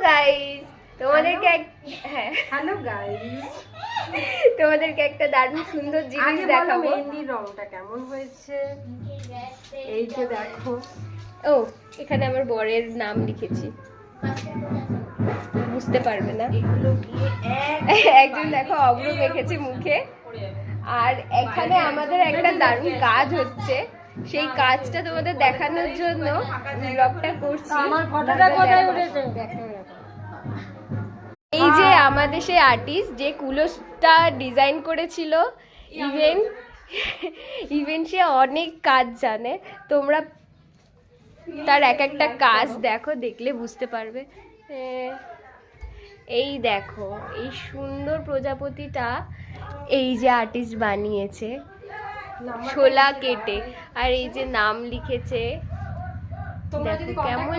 Guys, তোমাদেরকে hello guys, তোমাদেরকে একটা দারুণ সুন্দর জিনিস দেখাবো। মেহেন্দির রংটা কেমন হয়েছে এই যে দেখো। ও, এখানে আমার বরের নাম লিখেছি, বুঝতে পারবে না। একজন দেখো অব্র মেখেছে মুখে। আর এখানে আমাদের একটা দারুণ কাজ হচ্ছে, সেই কাজটা তোমাদের দেখানোর জন্য ব্লগটা করছি। আমার ফটোটা কোথায় উঠেছে? এই যে আমাদের সেই আর্টিস্ট যে কুলোসটা ডিজাইন করেছিল, ইভেন সে অনেক কাজ জানে। তোমরা তার এক একটা কাজ দেখো, দেখলে বুঝতে পারবে। এই দেখো, এই সুন্দর প্রজাপতিটা এই যে আর্টিস্ট বানিয়েছে শোলা কেটে, আর এই যে নাম লিখেছে, দেখো কেমন